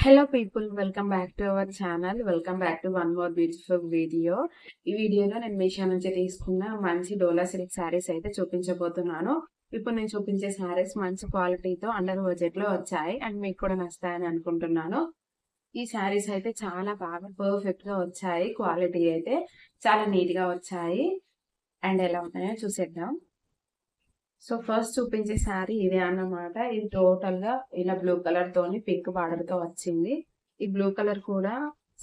Hello people, welcome back to our channel. Welcome back to one more beautiful video. ఈ వీడియోలో నేను మీషో నుంచి తీసుకున్న మంచి డోలా సిల్క్ శారీస్ అయితే చూపించబోతున్నాను. ఇప్పుడు నేను చూపించే శారీస్ మంచి క్వాలిటీతో అండర్ బడ్జెట్ లో వచ్చాయి అండ్ మీకు కూడా నచ్చుతాయని అనుకుంటున్నాను. ఈ శారీస్ అయితే చాలా బాగా పర్ఫెక్ట్ గా వచ్చాయి. క్వాలిటీ అయితే చాలా నీట్ గా వచ్చాయి అండ్ ఎలా ఉన్నాయో చూసేద్దాం. సో ఫస్ట్ చూపించే శారీ ఇదే అన్నమాట. ఇది టోటల్ గా ఇలా బ్లూ కలర్ తోని పింక్ బార్డర్ తో వచ్చింది. ఈ బ్లూ కలర్ కూడా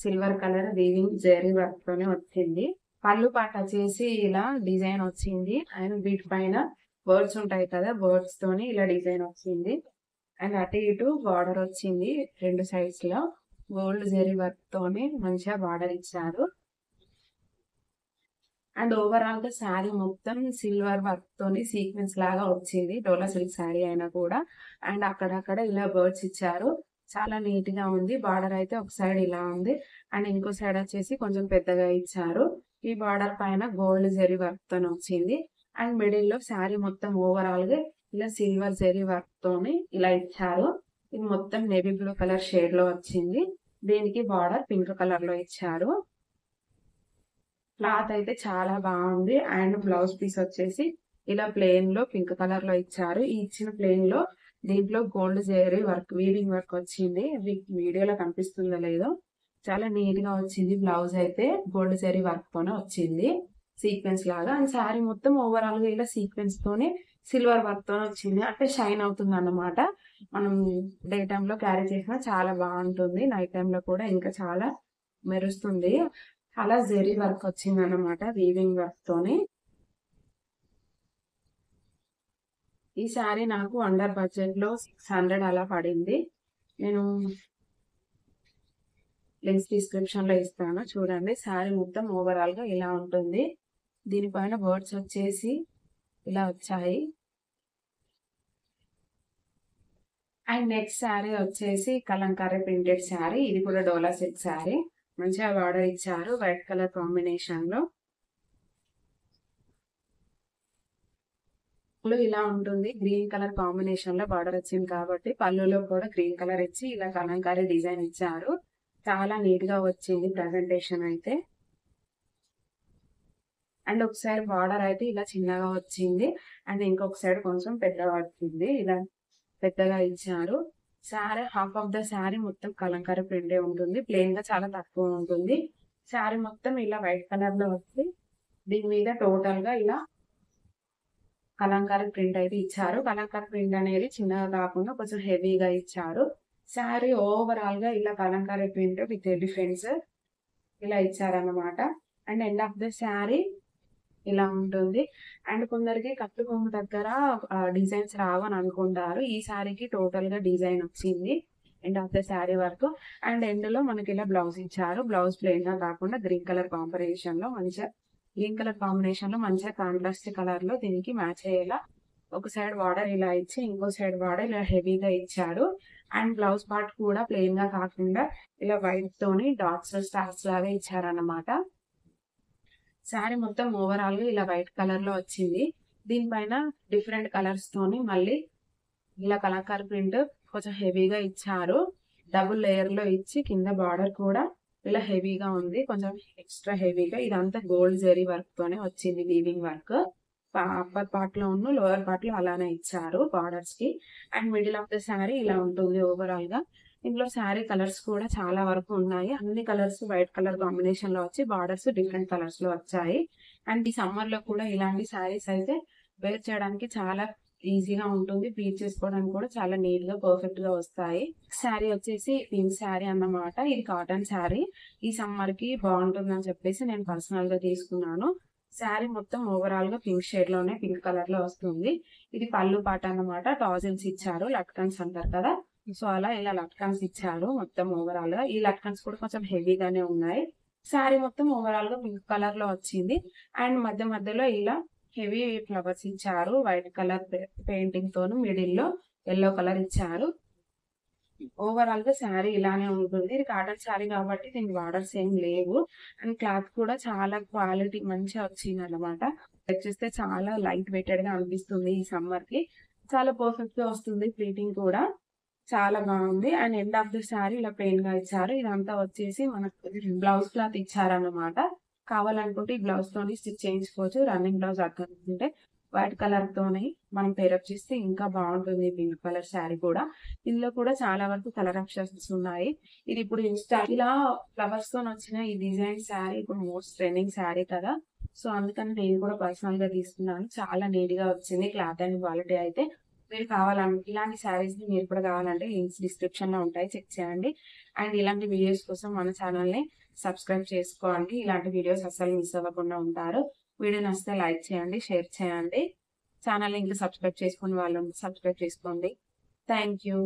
silver colour weaving zari work తోనే వచ్చింది. పళ్ళు పాట వచ్చేసి ఇలా డిజైన్ వచ్చింది అండ్ వీటిపైన బర్డ్స్ ఉంటాయి కదా, బర్డ్స్ తోని ఇలా డిజైన్ వచ్చింది అండ్ అటు ఇటు బార్డర్ వచ్చింది. రెండు సైడ్స్ లో గోల్డ్ జెరీ వర్క్ తోని మంచిగా బార్డర్ ఇచ్చారు. అండ్ ఓవరాల్ గా శారీ మొత్తం సిల్వర్ వర్క్ తోని సీక్వెన్స్ లాగా వచ్చింది. డోలా సిల్క్ శారీ అయినా కూడా అండ్ అక్కడక్కడ ఇలా బర్డ్స్ ఇచ్చారు. చాలా నీట్ గా ఉంది. బార్డర్ అయితే ఒక సైడ్ ఇలా ఉంది అండ్ ఇంకో సైడ్ వచ్చేసి కొంచెం పెద్దగా ఇచ్చారు. ఈ బార్డర్ పైన గోల్డ్ జెరీ వర్క్ తోని వచ్చింది అండ్ మిడిల్ లో శారీ మొత్తం ఓవరాల్ గా ఇలా సిల్వర్ జెరీ వర్క్ తోని ఇలా ఇచ్చారు. ఇది మొత్తం నేవీ బ్లూ కలర్ షేడ్ లో వచ్చింది. దీనికి బార్డర్ పింక్ కలర్ లో ఇచ్చారు. క్లాత్ అయితే చాలా బాగుంది అండ్ బ్లౌజ్ పీస్ వచ్చేసి ఇలా ప్లెయిన్ లో పింక్ కలర్ లో ఇచ్చారు. ఈ ఇచ్చిన ప్లెయిన్ లో దీంట్లో gold zari work weaving work వచ్చింది. వీడియోలో కనిపిస్తుందో లేదో, చాలా నీట్ గా వచ్చింది. బ్లౌజ్ అయితే గోల్డ్ జెరీ వర్క్ తోనే వచ్చింది సీక్వెన్స్ లాగా అండ్ శారీ మొత్తం ఓవరాల్ గా ఇలా సీక్వెన్స్ తోనే సిల్వర్ వర్క్ తోనే వచ్చింది. అంటే షైన్ అవుతుంది అన్నమాట. మనం డే టైమ్ లో క్యారీ చేసినా చాలా బాగుంటుంది. నైట్ టైమ్ లో కూడా ఇంకా చాలా మెరుస్తుంది. అలా జెరీ వర్క్ వచ్చింది అన్నమాట వీవింగ్ వర్క్ తోని. ఈ శారీ నాకు అండర్ బడ్జెట్ లో 600 అలా పడింది. నేను లింక్స్ డిస్క్రిప్షన్ లో ఇస్తాను, చూడండి. శారీ మొత్తం ఓవరాల్ గా ఇలా ఉంటుంది. దీనిపైన బర్డ్స్ వచ్చేసి ఇలా వచ్చాయి. అండ్ నెక్స్ట్ శారీ వచ్చేసి కలంకారీ ప్రింటెడ్ శారీ. ఇది కూడా డోలా సిల్క్ శారీ. మంచిగా బార్డర్ ఇచ్చారు వైట్ కలర్ కాంబినేషన్ లో. పళ్ళు ఇలా ఉంటుంది. గ్రీన్ కలర్ కాంబినేషన్ లో బార్డర్ వచ్చింది కాబట్టి పళ్ళులో కూడా గ్రీన్ కలర్ ఇచ్చి ఇలా కలంకారీ డిజైన్ ఇచ్చారు. చాలా నీట్ గా వచ్చింది ప్రెజెంటేషన్ అయితే. అండ్ ఒకసారి బార్డర్ అయితే ఇలా చిన్నగా వచ్చింది అండ్ ఇంకొక సైడ్ కొంచెం పెద్దగా వచ్చింది. ఇలా పెద్దగా ఇచ్చారు. Sari half of the sari మొత్తం కలంకారీ ప్రింటే ఉంటుంది. ప్లెయిన్ గా చాలా తక్కువ ఉంటుంది. శారీ మొత్తం ఇలా వైట్ కలర్ లో వచ్చి దీని మీద టోటల్ గా ఇలా కలంకారీ ప్రింట్ అయితే ఇచ్చారు. కలంకారీ ప్రింట్ అనేది చిన్నగా కాకుండా కొంచెం హెవీగా ఇచ్చారు. శారీ ఓవరాల్ గా ఇలా కలంకారీ ప్రింట్ విత్ డిఫరెన్స్ ఇలా ఇచ్చారన్నమాట. And end of the sari ఇలా ఉంటుంది. అండ్ కొందరికి కట్టు కొంగు దగ్గర డిజైన్స్ రావు అని అనుకుంటారు. ఈ శారీకి టోటల్ గా డిజైన్ వచ్చింది ఎండ్ ఆఫ్ ద శారీ వరకు. అండ్ ఎండ్ లో మనకి ఇలా బ్లౌజ్ ఇచ్చారు. బ్లౌజ్ ప్లెయిన్ గా కాకుండా గ్రీన్ కలర్ కాంబినేషన్ లో మంచిగా కాంట్రాస్ట్ కలర్ లో దీనికి మ్యాచ్ అయ్యేలా ఒక సైడ్ బార్డర్ ఇలా ఇచ్చి ఇంకో సైడ్ బార్డర్ ఇలా హెవీగా ఇచ్చారు. అండ్ బ్లౌజ్ పార్ట్ కూడా ప్లెయిన్ గా కాకుండా ఇలా వైట్ తోని డాట్స్ స్టార్స్ లాగా ఇచ్చారన్నమాట. శారీ మొత్తం ఓవరాల్ గా ఇలా వైట్ కలర్ లో వచ్చింది. దీనిపైన డిఫరెంట్ కలర్స్ తోని మళ్ళీ ఇలా కలంకారీ ప్రింట్ కొంచెం హెవీగా ఇచ్చారు. డబుల్ లేయర్ లో ఇచ్చి కింద బార్డర్ కూడా ఇలా హెవీగా ఉంది, కొంచెం ఎక్స్ట్రా హెవీగా. ఇదంతా గోల్డ్ జెరీ వర్క్ తోనే వచ్చింది వీవింగ్ వర్క్. అప్పర్ పార్ట్ లో ఉన్న లోవర్ పార్ట్ లో అలానే ఇచ్చారు బార్డర్స్ కి. And middle of the sari ఇలా ఉంటుంది ఓవరాల్ గా. ఇందులో శారీ కలర్స్ కూడా చాలా వరకు ఉన్నాయి. అన్ని కలర్స్ వైట్ కలర్ కాంబినేషన్ లో వచ్చి బార్డర్స్ డిఫరెంట్ కలర్స్ లో వచ్చాయి. అండ్ ఈ సమ్మర్ లో కూడా ఇలాంటి శారీస్ అయితే వేర్ చేయడానికి చాలా ఈజీగా ఉంటుంది. ఫీల్ చేసుకోవడానికి కూడా చాలా నీట్ గా పర్ఫెక్ట్ గా వస్తాయి. శారీ వచ్చేసి పింక్ శారీ అన్నమాట. ఇది కాటన్ శారీ. ఈ సమ్మర్ కి బాగుంటుంది అని చెప్పేసి నేను పర్సనల్ గా తీసుకున్నాను. శారీ మొత్తం ఓవరాల్ గా పింక్ షేడ్ లోనే పింక్ కలర్ లో వస్తుంది. ఇది పళ్ళు పాట అన్నమాట. టాజిల్స్ ఇచ్చారు, లట్కన్స్ అంటారు కదా, సో అలా ఇలా లట్కన్స్ ఇచ్చారు మొత్తం ఓవరాల్ గా. ఈ లట్కన్స్ కూడా కొంచెం హెవీగానే ఉన్నాయి. శారీ మొత్తం ఓవరాల్ గా పింక్ కలర్ లో వచ్చింది. అండ్ మధ్య మధ్యలో ఇలా హెవీ ఫ్లవర్స్ ఇచ్చారు వైట్ కలర్ పెయింటింగ్ తోను. మిడిల్ లో ఎల్లో కలర్ ఇచ్చారు. ఓవరాల్ గా శారీ ఇలానే ఉంటుంది. ఇది కాటన్ శారీ కాబట్టి దీనికి బార్డర్స్ ఏం లేవు. అండ్ క్లాత్ కూడా చాలా క్వాలిటీ మంచిగా వచ్చింది అనమాట. వచ్చేస్తే చాలా లైట్ వెయిటెడ్ గా అనిపిస్తుంది. ఈ సమ్మర్ కి చాలా పర్ఫెక్ట్ గా వస్తుంది. ప్లీటింగ్ కూడా చాలా బాగుంది. And end of the sari ఇలా ప్లెయిన్ గా ఇచ్చారు. ఇదంతా వచ్చేసి మనకు బ్లౌజ్ క్లాత్ ఇచ్చారన్నమాట. కావాలనుకుంటే ఈ బ్లౌజ్ తోని స్టిచ్ చేయించుకోవచ్చు. రన్నింగ్ బ్లౌజ్ అక్కర్లేకుంటే వైట్ కలర్ తోని మనం పేరప్ చేస్తే ఇంకా బాగుంటుంది. పింక్ కలర్ శారీ కూడా. ఇందులో కూడా చాలా వరకు కలర్ ఆప్షన్స్ ఉన్నాయి. ఇది ఇప్పుడు ఇలా ఫ్లవర్స్ తో వచ్చిన ఈ డిజైన్ శారీ ఇప్పుడు మోస్ట్ ట్రెండింగ్ శారీ కదా. సో అందుకని నేను కూడా పర్సనల్ గా తీసుకున్నాను. చాలా నీట్ గా వచ్చింది క్లాత్ అండ్ క్వాలిటీ అయితే. మీరు కావాలంటే ఇలాంటి శారీస్ ని మీరు కూడా కావాలంటే లింక్స్ డిస్క్రిప్షన్ లో ఉంటాయి, చెక్ చేయండి. అండ్ ఇలాంటి వీడియోస్ కోసం మన ఛానల్ ని సబ్స్క్రైబ్ చేసుకోండి. ఇలాంటి వీడియోస్ అస్సలు మిస్ అవ్వకుండా ఉంటారు. వీడియో నచ్చితే లైక్ చేయండి, షేర్ చేయండి. ఛానల్ ని ఇంకా సబ్స్క్రైబ్ చేసుకుని వాళ్ళు సబ్స్క్రైబ్ చేసుకోండి. Thank you.